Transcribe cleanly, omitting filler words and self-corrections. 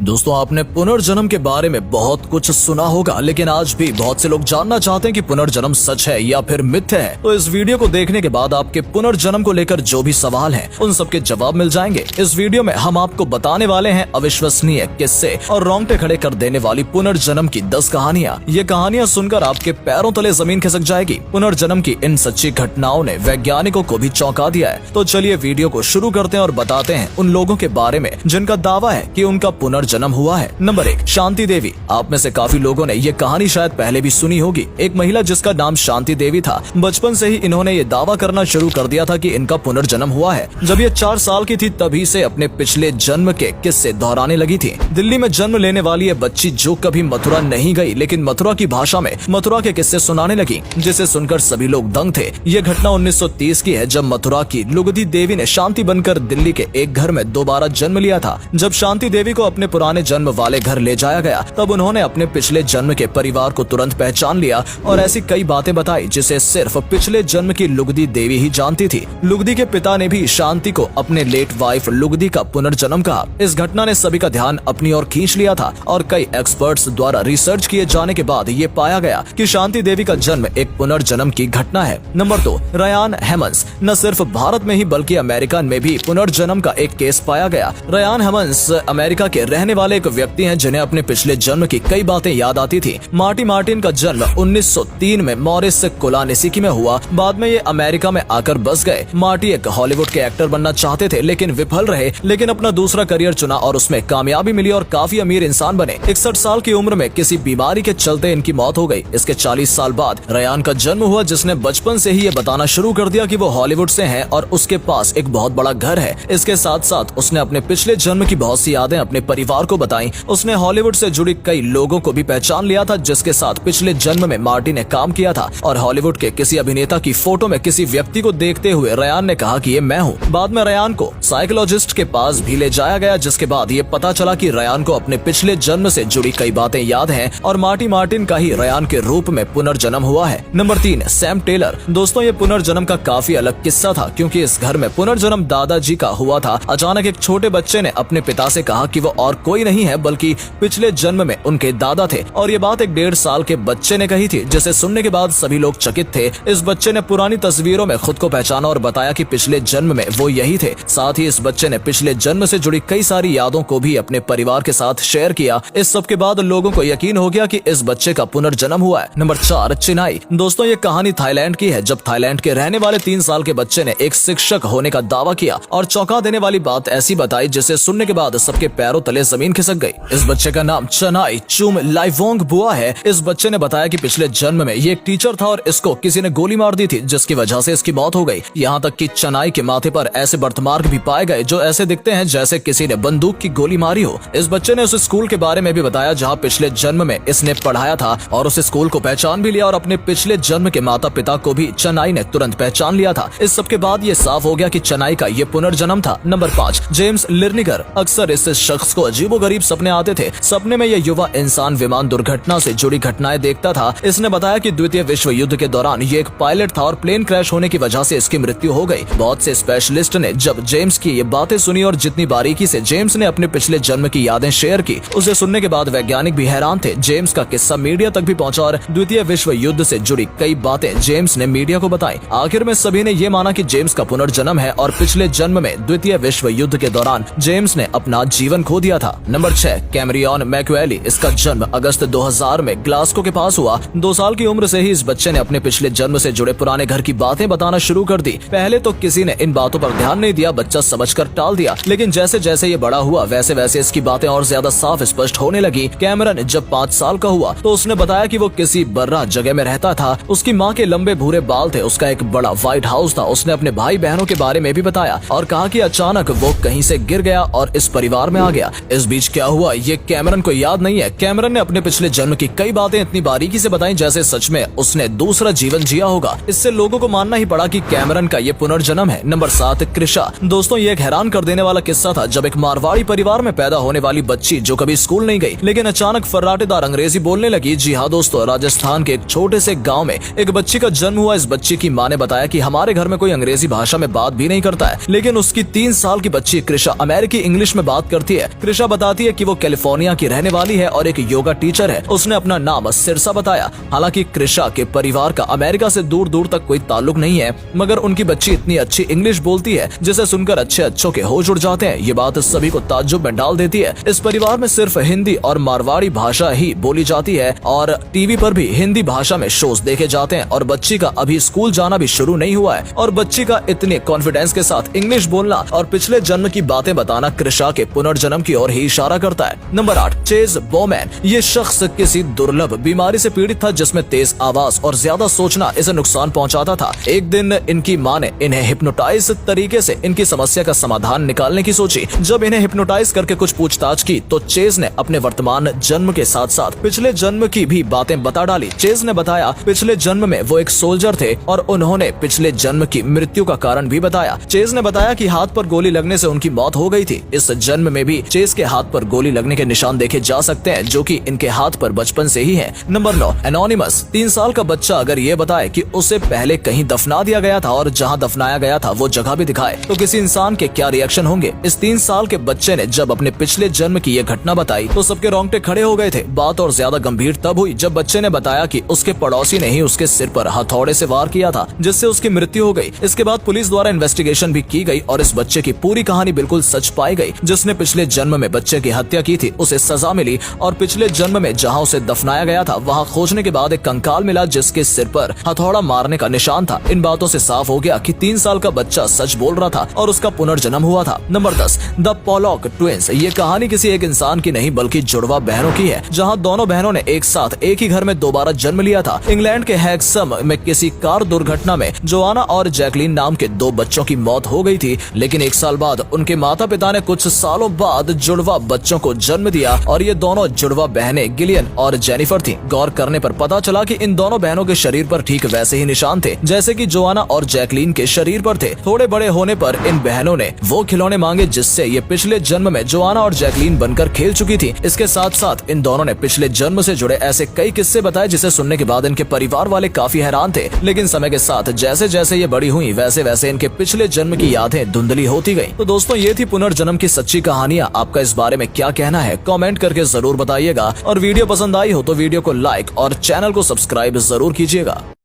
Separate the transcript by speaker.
Speaker 1: दोस्तों, आपने पुनर्जन्म के बारे में बहुत कुछ सुना होगा, लेकिन आज भी बहुत से लोग जानना चाहते हैं कि पुनर्जन्म सच है या फिर मिथ्या है। तो इस वीडियो को देखने के बाद आपके पुनर्जन्म को लेकर जो भी सवाल हैं, उन सबके जवाब मिल जाएंगे। इस वीडियो में हम आपको बताने वाले हैं अविश्वसनीय किस्से और रोंगटे खड़े कर देने वाली पुनर्जन्म की 10 कहानियां। ये कहानियां सुनकर आपके पैरों तले जमीन खिसक जाएगी। पुनर्जन्म की इन सच्ची घटनाओं ने वैज्ञानिकों को भी चौंका दिया है। तो चलिए वीडियो को शुरू करते हैं और बताते हैं उन लोगों के बारे में जिनका दावा है कि उनका पुनर्जन्म हुआ है। नंबर 1, शांति देवी। आप में से काफी लोगों ने ये कहानी शायद पहले भी सुनी होगी। एक महिला जिसका नाम शांति देवी था, बचपन से ही इन्होंने ये दावा करना शुरू कर दिया था कि इनका पुनर्जन्म हुआ है। जब ये 4 साल की थी तभी से अपने पिछले जन्म के किस्से दोहराने लगी थी। दिल्ली में जन्म लेने वाली ये बच्ची जो कभी मथुरा नहीं गई, लेकिन मथुरा की भाषा में मथुरा के किस्से सुनाने लगी, जिसे सुनकर सभी लोग दंग थे। ये घटना 1930 की है, जब मथुरा की लुगदी देवी ने शांति बनकर दिल्ली के एक घर में दोबारा जन्म लिया था। जब शांति देवी को अपने पुराने जन्म वाले घर ले जाया गया, तब उन्होंने अपने पिछले जन्म के परिवार को तुरंत पहचान लिया और ऐसी कई बातें बताई जिसे सिर्फ पिछले जन्म की लुगदी देवी ही जानती थी। लुगदी के पिता ने भी शांति को अपने लेट वाइफ लुगदी का पुनर्जन्म कहा। इस घटना ने सभी का ध्यान अपनी ओर खींच लिया था और कई एक्सपर्ट्स द्वारा रिसर्च किए जाने के बाद ये पाया गया कि शांति देवी का जन्म एक पुनर्जन्म की घटना है। Number 2, Ryan हेमंस। न सिर्फ भारत में ही बल्कि अमेरिका में भी पुनर्जन्म का एक केस पाया गया। रयान हेमंस अमेरिका के रहने वाले एक व्यक्ति हैं जिन्हें अपने पिछले जन्म की कई बातें याद आती थी। मार्टी मार्टिन का जन्म 1903 में मॉरिस कोलानेसिकी में हुआ। बाद में ये अमेरिका में आकर बस गए। मार्टी एक हॉलीवुड के एक्टर बनना चाहते थे, लेकिन विफल रहे, लेकिन अपना दूसरा करियर चुना और उसमें कामयाबी मिली और काफी अमीर इंसान बने। 61 साल की उम्र में किसी बीमारी के चलते इनकी मौत हो गई। इसके 40 साल बाद रयान का जन्म हुआ, जिसने बचपन से ही ये बताना शुरू कर दिया कि वो हॉलीवुड से है और उसके पास एक बहुत बड़ा घर है। इसके साथ साथ उसने अपने पिछले जन्म की बहुत सी यादें अपने परिवार को बताई। उसने हॉलीवुड से जुड़ी कई लोगों को भी पहचान लिया था जिसके साथ पिछले जन्म में मार्टी ने काम किया था, और हॉलीवुड के किसी अभिनेता की फोटो में किसी व्यक्ति को देखते हुए रयान ने कहा कि ये मैं हूँ। बाद में रयान को साइकोलॉजिस्ट के पास भी ले जाया गया, जिसके बाद ये पता चला कि रयान को अपने पिछले जन्म से जुड़ी कई बातें याद हैं और मार्टी मार्टिन का ही रयान के रूप में पुनर्जन्म हुआ है। Number 3, Sam Taylor. दोस्तों, ये पुनर्जन्म का काफी अलग किस्सा था, क्योंकि इस घर में पुनर्जन्म दादाजी का हुआ था। अचानक एक छोटे बच्चे ने अपने पिता से कहा कि वो और कोई नहीं है बल्कि पिछले जन्म में उनके दादा थे, और ये बात एक 1.5 साल के बच्चे ने कही थी, जिसे सुनने के बाद सभी लोग चकित थे। इस बच्चे ने पुरानी तस्वीरों में खुद को पहचाना और बताया कि पिछले जन्म में वो यही थे। साथ ही इस बच्चे ने पिछले जन्म से जुड़ी कई सारी यादों को भी अपने परिवार के साथ शेयर किया। इस सब के बाद लोगों को यकीन हो गया कि इस बच्चे का पुनर्जन्म हुआ है। नंबर 4, चिनाई। दोस्तों, ये कहानी थाईलैंड की है, जब थाईलैंड के रहने वाले 3 साल के बच्चे ने एक शिक्षक होने का दावा किया और चौंका देने वाली बात ऐसी बताई जिसे सुनने के बाद सबके पैरों तले जमीन खिसक गई। इस बच्चे का नाम चनाई चुम लाइवोंग बुआ है। इस बच्चे ने बताया कि पिछले जन्म में ये एक टीचर था और इसको किसी ने गोली मार दी थी, जिसकी वजह से इसकी मौत हो गई। यहाँ तक कि चनाई के माथे पर ऐसे बर्थमार्क भी पाए गए जो ऐसे दिखते हैं जैसे किसी ने बंदूक की गोली मारी हो। इस बच्चे ने उस स्कूल के बारे में भी बताया जहाँ पिछले जन्म में इसने पढ़ाया था, और उस स्कूल को पहचान भी लिया और अपने पिछले जन्म के माता पिता को भी चनाई ने तुरंत पहचान लिया था। इस सब के बाद ये साफ हो गया कि चनाई का ये पुनर्जन्म था। Number 5, James Leininger. अक्सर इस शख्स को अजीबोगरीब सपने आते थे। सपने में यह युवा इंसान विमान दुर्घटना से जुड़ी घटनाएं देखता था। इसने बताया कि द्वितीय विश्व युद्ध के दौरान ये एक पायलट था और प्लेन क्रैश होने की वजह से इसकी मृत्यु हो गई। बहुत से स्पेशलिस्ट ने जब जेम्स की ये बातें सुनी और जितनी बारीकी से जेम्स ने अपने पिछले जन्म की यादें शेयर की, उसे सुनने के बाद वैज्ञानिक भी हैरान थे। जेम्स का किस्सा मीडिया तक भी पहुंचा और द्वितीय विश्व युद्ध से जुड़ी कई बातें जेम्स ने मीडिया को बताई। आखिर में सभी ने ये माना कि जेम्स का पुनर्जन्म है और पिछले जन्म में द्वितीय विश्व युद्ध के दौरान जेम्स ने अपना जीवन खो दिया था। Number 6, Cameron Macaulay. इसका जन्म अगस्त 2000 में ग्लासगो के पास हुआ। 2 साल की उम्र से ही इस बच्चे ने अपने पिछले जन्म से जुड़े पुराने घर की बातें बताना शुरू कर दी। पहले तो किसी ने इन बातों पर ध्यान नहीं दिया, बच्चा समझकर टाल दिया, लेकिन जैसे जैसे ये बड़ा हुआ वैसे वैसे इसकी बातें और ज्यादा साफ स्पष्ट होने लगी। कैमरन जब 5 साल का हुआ तो उसने बताया कि वो किसी बर्रा जगह में रहता था। उसकी माँ के लंबे भूरे बाल थे, उसका एक बड़ा व्हाइट हाउस था। उसने अपने भाई बहनों के बारे में भी बताया और कहा कि अचानक वो कहीं से गिर गया और इस परिवार में आ गया। इस बीच क्या हुआ ये कैमरन को याद नहीं है। कैमरन ने अपने पिछले जन्म की कई बातें इतनी बारीकी से बताई जैसे सच में उसने दूसरा जीवन जिया होगा। इससे लोगों को मानना ही पड़ा कि कैमरन का ये पुनर्जन्म है। नंबर 7, कृषा। दोस्तों, ये एक हैरान कर देने वाला किस्सा था, जब एक मारवाड़ी परिवार में पैदा होने वाली बच्ची जो कभी स्कूल नहीं गई लेकिन अचानक फर्राटेदार अंग्रेजी बोलने लगी। जी हाँ दोस्तों, राजस्थान के एक छोटे से गाँव में एक बच्ची का जन्म हुआ। इस बच्ची की माँ ने बताया कि हमारे घर में कोई अंग्रेजी भाषा में बात भी नहीं करता है, लेकिन उसकी 3 साल की बच्ची कृषा अमेरिकी इंग्लिश में बात करती है। कृषा बताती है कि वो कैलिफोर्निया की रहने वाली है और एक योगा टीचर है। उसने अपना नाम सिरसा बताया। हालांकि कृषा के परिवार का अमेरिका से दूर दूर तक कोई ताल्लुक नहीं है, मगर उनकी बच्ची इतनी अच्छी इंग्लिश बोलती है जिसे सुनकर अच्छों के होश उड़ जाते हैं। ये बात सभी को ताज्जुब में डाल देती है। इस परिवार में सिर्फ हिंदी और मारवाड़ी भाषा ही बोली जाती है और टीवी पर भी हिंदी भाषा में शोज देखे जाते हैं और बच्ची का अभी स्कूल जाना भी शुरू नहीं हुआ है और बच्ची का इतने कॉन्फिडेंस के साथ इंग्लिश बोलना और पिछले जन्म की बातें बताना कृषा के पुनर्जन्म की ओर ही इशारा करता है। Number 8, chase Bowman. ये शख्स किसी दुर्लभ बीमारी से पीड़ित था जिसमें तेज आवाज और ज्यादा सोचना इसे नुकसान पहुंचाता था। एक दिन इनकी मां ने इन्हें हिप्नोटाइज तरीके से इनकी समस्या का समाधान निकालने की सोची। जब इन्हें हिप्नोटाइज करके कुछ पूछताछ की तो चेज ने अपने वर्तमान जन्म के साथ साथ पिछले जन्म की भी बातें बता डाली। चेज ने बताया पिछले जन्म में वो एक सोल्जर थे और उन्होंने पिछले जन्म की मृत्यु का कारण भी बताया। चेज ने बताया कि हाथ पर गोली लगने से उनकी मौत हो गई थी। इस जन्म में भी चेज के हाथ पर गोली लगने के निशान देखे जा सकते हैं जो कि इनके हाथ पर बचपन से ही है। Number 9, anonymous. 3 साल का बच्चा अगर ये बताए कि उसे पहले कहीं दफना दिया गया था और जहाँ दफनाया गया था वो जगह भी दिखाए तो किसी इंसान के क्या रिएक्शन होंगे। इस 3 साल के बच्चे ने जब अपने पिछले जन्म की ये घटना बताई तो सबके रोंगटे खड़े हो गए थे। बात और ज्यादा गंभीर तब हुई जब बच्चे ने बताया कि उसके पड़ोसी ने ही उसके सिर पर हथौड़े से वार किया था जिससे उसकी मृत्यु हो गई। इसके बाद पुलिस द्वारा इन्वेस्टिगेशन भी की गई और इस बच्चे की पूरी कहानी बिल्कुल सच पाई गई। जिसने पिछले जन्म में बच्चे की हत्या की थी उसे सजा मिली और पिछले जन्म में जहां उसे दफनाया गया था वहां खोजने के बाद एक कंकाल मिला जिसके सिर पर हथौड़ा मारने का निशान था। इन बातों से साफ हो गया कि 3 साल का बच्चा सच बोल रहा था और उसका पुनर्जन्म हुआ था। Number 10, the Pollock twins. ये कहानी किसी एक इंसान की नहीं बल्कि जुड़वा बहनों की है जहां दोनों बहनों ने एक साथ एक ही घर में दोबारा जन्म लिया था। इंग्लैंड के हैक्सम में किसी कार दुर्घटना में जोआना और जैकलीन नाम के 2 बच्चों की मौत हो गई थी, लेकिन 1 साल बाद उनके माता पिता ने कुछ सालों बाद जुड़वा बच्चों को जन्म दिया और ये दोनों जुड़वा बहनें गिलियन और जेनिफर थीं। गौर करने पर पता चला कि इन दोनों बहनों के शरीर पर ठीक वैसे ही निशान थे जैसे कि जोआना और जैकलीन के शरीर पर थे। थोड़े बड़े होने पर इन बहनों ने वो खिलौने मांगे जिससे ये पिछले जन्म में जोआना और जैकलीन बनकर खेल चुकी थी। इसके साथ साथ इन दोनों ने पिछले जन्म से जुड़े ऐसे कई किस्से बताए जिसे सुनने के बाद इनके परिवार वाले काफी हैरान थे। लेकिन समय के साथ जैसे जैसे ये बड़ी हुई वैसे वैसे इनके पिछले जन्म की यादें धुंधली होती गयी। तो दोस्तों ये थी पुनर्जन्म की सच्ची कहानियां। आपका इस बारे में क्या कहना है कमेंट करके जरूर बताइएगा और वीडियो पसंद आई हो तो वीडियो को लाइक और चैनल को सब्सक्राइब जरूर कीजिएगा।